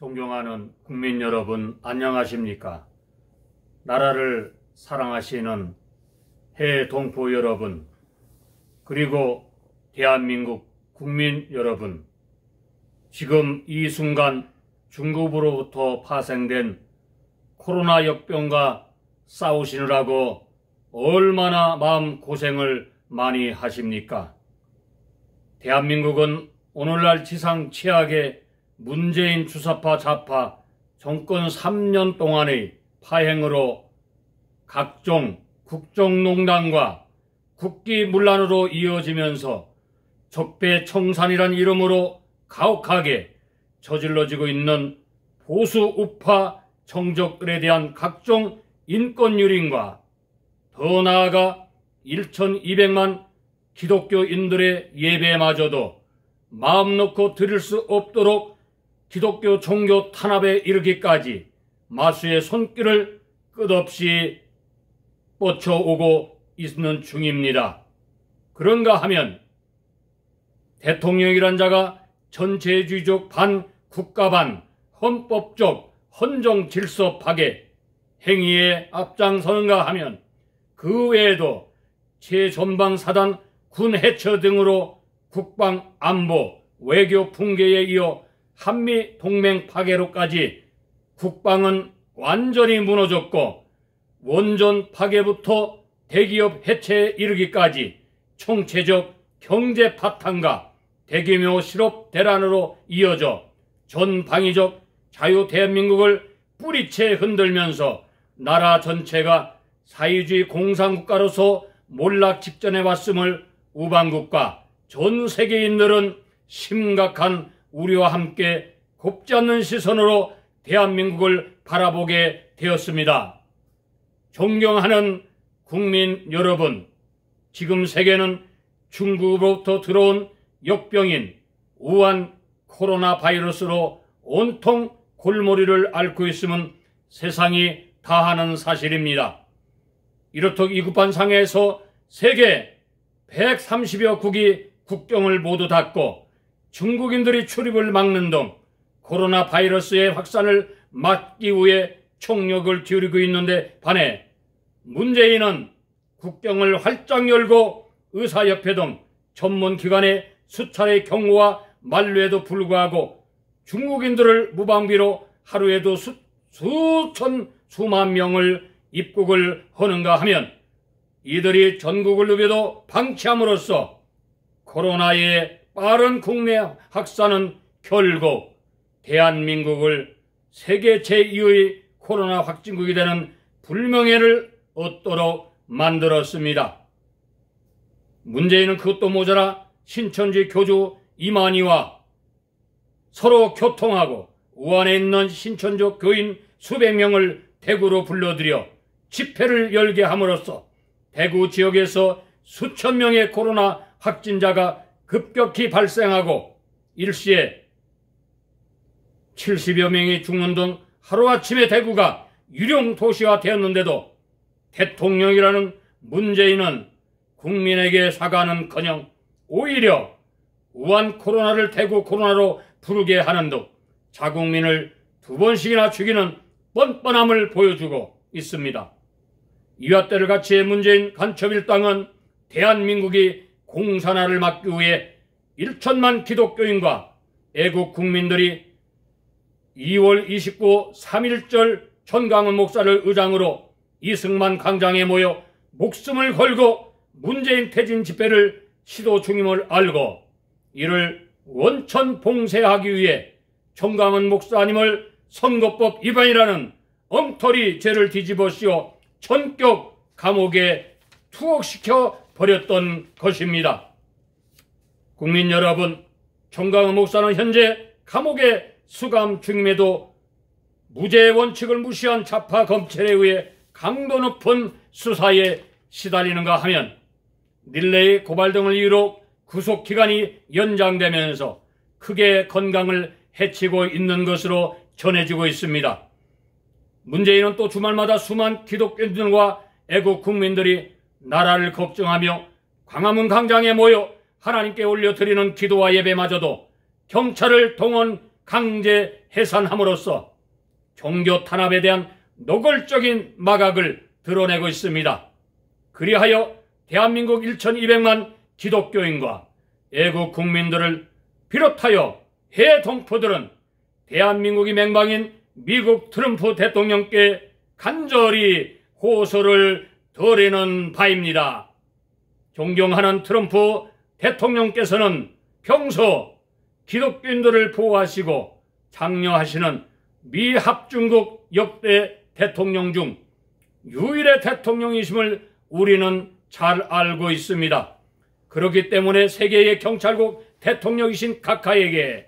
존경하는 국민 여러분, 안녕하십니까? 나라를 사랑하시는 해외 동포 여러분, 그리고 대한민국 국민 여러분, 지금 이 순간 중국으로부터 파생된 코로나 역병과 싸우시느라고 얼마나 마음고생을 많이 하십니까? 대한민국은 오늘날 지상 최악의 문재인 주사파 좌파 정권 3년 동안의 파행으로 각종 국정농단과 국기문란으로 이어지면서 적폐청산이란 이름으로 가혹하게 저질러지고 있는 보수 우파 정적들에 대한 각종 인권유린과 더 나아가 1200만 기독교인들의 예배마저도 마음 놓고 드릴 수 없도록 기독교 종교 탄압에 이르기까지 마수의 손길을 끝없이 뻗쳐오고 있는 중입니다. 그런가 하면 대통령이란 자가 전체주의적 반국가 반 헌법적 헌정 질서 파괴 행위에 앞장서는가 하면 그 외에도 최전방사단 군 해처 등으로 국방 안보 외교 붕괴에 이어 한미 동맹 파괴로까지 국방은 완전히 무너졌고 원전 파괴부터 대기업 해체에 이르기까지 총체적 경제 파탄과 대규모 실업 대란으로 이어져 전방위적 자유 대한민국을 뿌리채 흔들면서 나라 전체가 사회주의 공산국가로서 몰락 직전에 왔음을 우방국과 전 세계인들은 심각한 우려와 함께 곱지 않는 시선으로 대한민국을 바라보게 되었습니다. 존경하는 국민 여러분, 지금 세계는 중국으로부터 들어온 역병인 우한 코로나 바이러스로 온통 골머리를 앓고 있음은 세상이 다 아는 사실입니다. 이렇듯 위급한 상황에서 세계 130여 국이 국경을 모두 닫고 중국인들이 출입을 막는 등 코로나 바이러스의 확산을 막기 위해 총력을 기울이고 있는데 반해 문재인은 국경을 활짝 열고 의사협회 등 전문기관의 수차례 경고와 만류에도 불구하고 중국인들을 무방비로 하루에도 수만 명을 입국을 하는가 하면 이들이 전국을 누벼도 방치함으로써 코로나의 빠른 국내 확산은 결국 대한민국을 세계 제2의 코로나 확진국이 되는 불명예를 얻도록 만들었습니다. 문재인은 그것도 모자라 신천지 교주 이만희와 서로 교통하고 우한에 있는 신천지 교인 수백 명을 대구로 불러들여 집회를 열게 함으로써 대구 지역에서 수천 명의 코로나 확진자가 급격히 발생하고 일시에 70여 명이 죽는 등 하루아침에 대구가 유령 도시화 되었는데도 대통령이라는 문재인은 국민에게 사과는커녕 오히려 우한 코로나를 대구 코로나로 부르게 하는 등 자국민을 2번씩이나 죽이는 뻔뻔함을 보여주고 있습니다. 이와 때를 같이 문재인 간첩 일당은 대한민국이 공산화를 막기 위해 1천만 기독교인과 애국 국민들이 2월 29 3.1절 전광훈 목사를 의장으로 이승만 광장에 모여 목숨을 걸고 문재인 퇴진 집회를 시도 중임을 알고 이를 원천 봉쇄하기 위해 전광훈 목사님을 선거법 위반이라는 엉터리 죄를 뒤집어 씌워 전격 감옥에 투옥시켜 버렸던 것입니다. 국민 여러분, 전광훈 목사는 현재 감옥에 수감 중임에도 무죄 원칙을 무시한 좌파 검찰에 의해 강도 높은 수사에 시달리는가 하면 릴레이 고발 등을 이유로 구속기간이 연장되면서 크게 건강을 해치고 있는 것으로 전해지고 있습니다. 문재인은 또 주말마다 수많은 기독교인들과 애국 국민들이 나라를 걱정하며 광화문 광장에 모여 하나님께 올려드리는 기도와 예배마저도 경찰을 동원 강제 해산함으로써 종교 탄압에 대한 노골적인 마각을 드러내고 있습니다. 그리하여 대한민국 1200만 기독교인과 애국 국민들을 비롯하여 해외 동포들은 대한민국이 맹방인 미국 트럼프 대통령께 간절히 호소를 드리는 바입니다. 존경하는 트럼프 대통령께서는 평소 기독교인들을 보호하시고 장려하시는 미 합중국 역대 대통령 중 유일의 대통령이심을 우리는 잘 알고 있습니다. 그렇기 때문에 세계의 경찰국 대통령이신 각하에게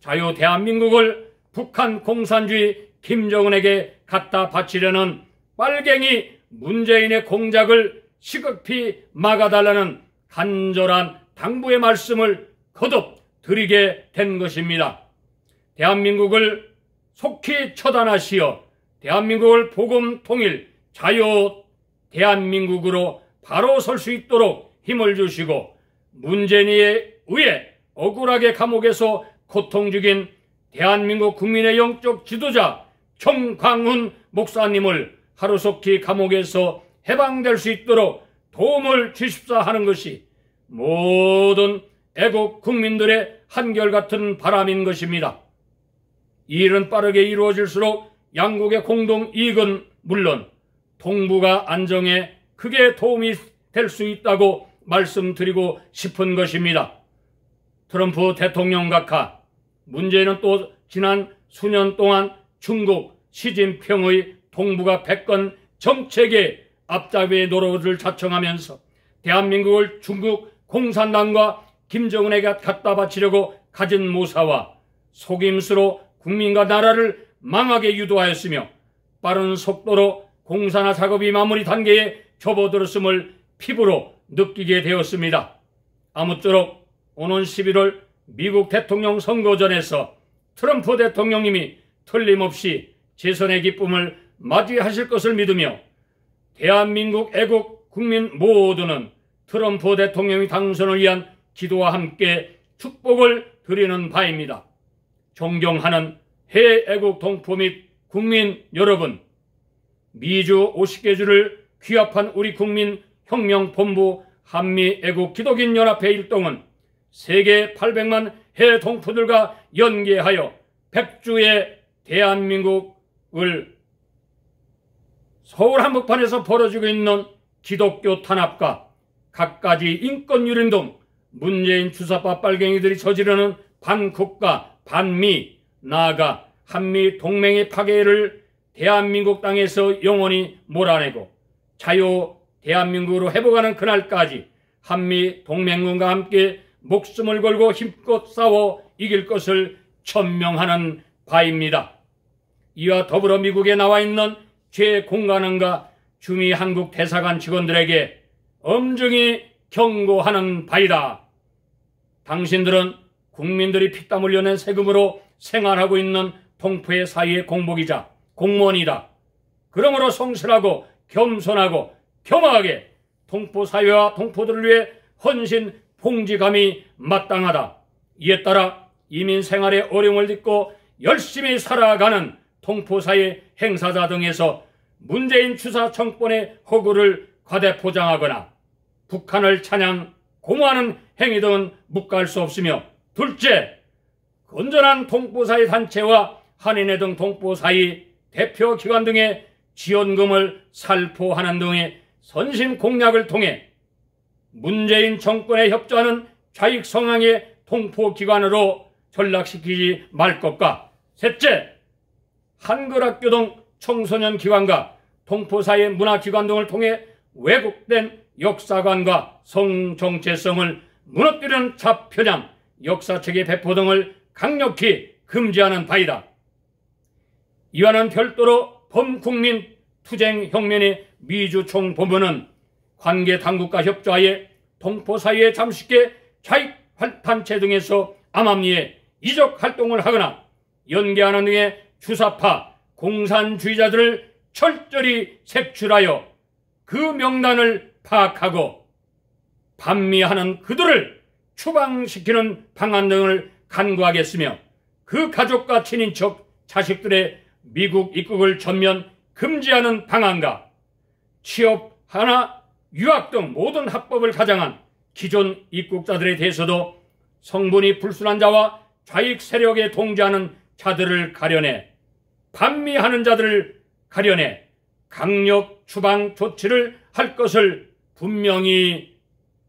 자유 대한민국을 북한 공산주의 김정은에게 갖다 바치려는 빨갱이 문재인의 공작을 시급히 막아달라는 간절한 당부의 말씀을 거듭 드리게 된 것입니다. 대한민국을 속히 처단하시어 대한민국을 복음 통일 자유 대한민국으로 바로 설 수 있도록 힘을 주시고 문재인에 의해 억울하게 감옥에서 고통 죽인 대한민국 국민의 영적 지도자 정광훈 목사님을 하루속히 감옥에서 해방될 수 있도록 도움을 주십사 하는 것이 모든 애국 국민들의 한결같은 바람인 것입니다. 이 일은 빠르게 이루어질수록 양국의 공동 이익은 물론 동북아 안정에 크게 도움이 될 수 있다고 말씀드리고 싶은 것입니다. 트럼프 대통령 각하, 문재인은 또 지난 수년 동안 중국 시진핑의 동북아 패권 정책의 앞잡이의 노릇을 자청하면서 대한민국을 중국 공산당과 김정은에게 갖다 바치려고 가진 모사와 속임수로 국민과 나라를 망하게 유도하였으며 빠른 속도로 공산화 작업이 마무리 단계에 접어들었음을 피부로 느끼게 되었습니다. 아무쪼록 오는 11월 미국 대통령 선거전에서 트럼프 대통령님이 틀림없이 재선의 기쁨을 맞이하실 것을 믿으며 대한민국 애국 국민 모두는 트럼프 대통령의 당선을 위한 기도와 함께 축복을 드리는 바입니다. 존경하는 해외 애국 동포 및 국민 여러분, 미주 50개 주를 귀합한 우리 국민 혁명본부 한미애국 기독인 연합회 일동은 세계 800만 해외 동포들과 연계하여 100주의 대한민국을 서울 한복판에서 벌어지고 있는 기독교 탄압과 갖가지 인권유린 등 문재인 주사파 빨갱이들이 저지르는 반국가, 반미, 나아가 한미 동맹의 파괴를 대한민국 땅에서 영원히 몰아내고 자유 대한민국으로 회복하는 그날까지 한미 동맹군과 함께 목숨을 걸고 힘껏 싸워 이길 것을 천명하는 바입니다. 이와 더불어 미국에 나와 있는 최공관원과 주미 한국 대사관 직원들에게 엄중히 경고하는 바이다. 당신들은 국민들이 피땀 흘려낸 세금으로 생활하고 있는 동포의 사이의 공복이자 공무원이다. 그러므로 성실하고 겸손하고 겸허하게 동포 사회와 동포들을 위해 헌신 봉지감이 마땅하다. 이에 따라 이민 생활의 어려움을 딛고 열심히 살아가는 동포 사회 행사자 등에서 문재인 주사 정권의 허구를 과대포장하거나 북한을 찬양 고무하는 행위 등은 묵과할 수 없으며, 둘째, 건전한 동포사회 단체와 한인회 등 동포사회 대표기관 등의 지원금을 살포하는 등의 선심 공약을 통해 문재인 정권에 협조하는 좌익 성향의 동포기관으로 전락시키지 말 것과, 셋째, 한글학교 등 청소년 기관과 동포사회 문화기관 등을 통해 왜곡된 역사관과 성정체성을 무너뜨리는 자편향, 역사책의 배포 등을 강력히 금지하는 바이다. 이와는 별도로 범국민 투쟁혁명의 미주총본부는 관계 당국과 협조하에 동포사회에 잠식해 좌익단체 등에서 암암리에 이적 활동을 하거나 연계하는 등의 주사파 공산주의자들을 철저히 색출하여 그 명단을 파악하고 반미하는 그들을 추방시키는 방안 등을 간구하겠으며, 그 가족과 친인척, 자식들의 미국 입국을 전면 금지하는 방안과 취업, 하나, 유학 등 모든 합법을 가장한 기존 입국자들에 대해서도 성분이 불순한 자와 좌익 세력에 동조하는 자들을 가려내, 반미하는 자들을 가려내 강력 추방 조치를 할 것을 분명히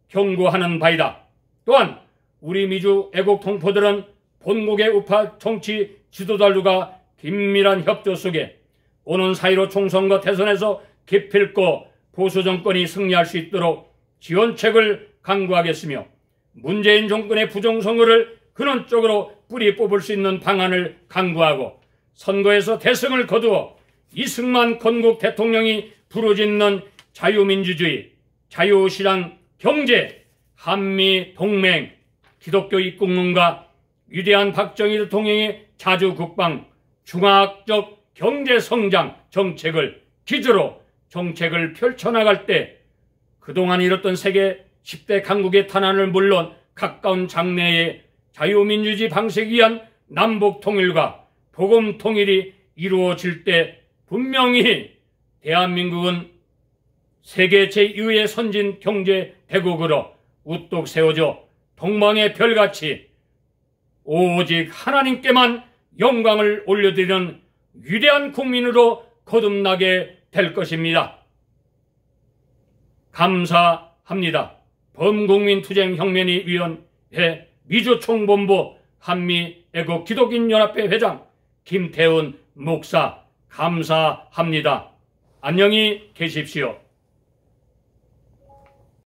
경고하는 바이다. 또한 우리 미주 애국 동포들은 본국의 우파 정치 지도자들과 긴밀한 협조 속에 오는 4.15 총선과 대선에서 기필코 보수 정권이 승리할 수 있도록 지원책을 강구하겠으며 문재인 정권의 부정선거를 근원적으로 뿌리 뽑을 수 있는 방안을 강구하고 선거에서 대승을 거두어 이승만 건국 대통령이 부르짖는 자유민주주의, 자유시장 경제, 한미 동맹, 기독교 입국론과 위대한 박정희 대통령의 자주국방, 중화적 경제성장 정책을 기조로 정책을 펼쳐나갈 때 그동안 이뤘던 세계 10대 강국의 탄환을 물론 가까운 장래의 자유민주주의 방식에 의한 남북통일과 복음통일이 이루어질 때 분명히 대한민국은 세계 제2의 선진 경제 대국으로 우뚝 세워져 동방의 별같이 오직 하나님께만 영광을 올려드리는 위대한 국민으로 거듭나게 될 것입니다. 감사합니다. 범국민투쟁혁명위원회 미주총본부 한미애국 기독인연합회 회장 김태훈 목사 감사합니다. 안녕히 계십시오.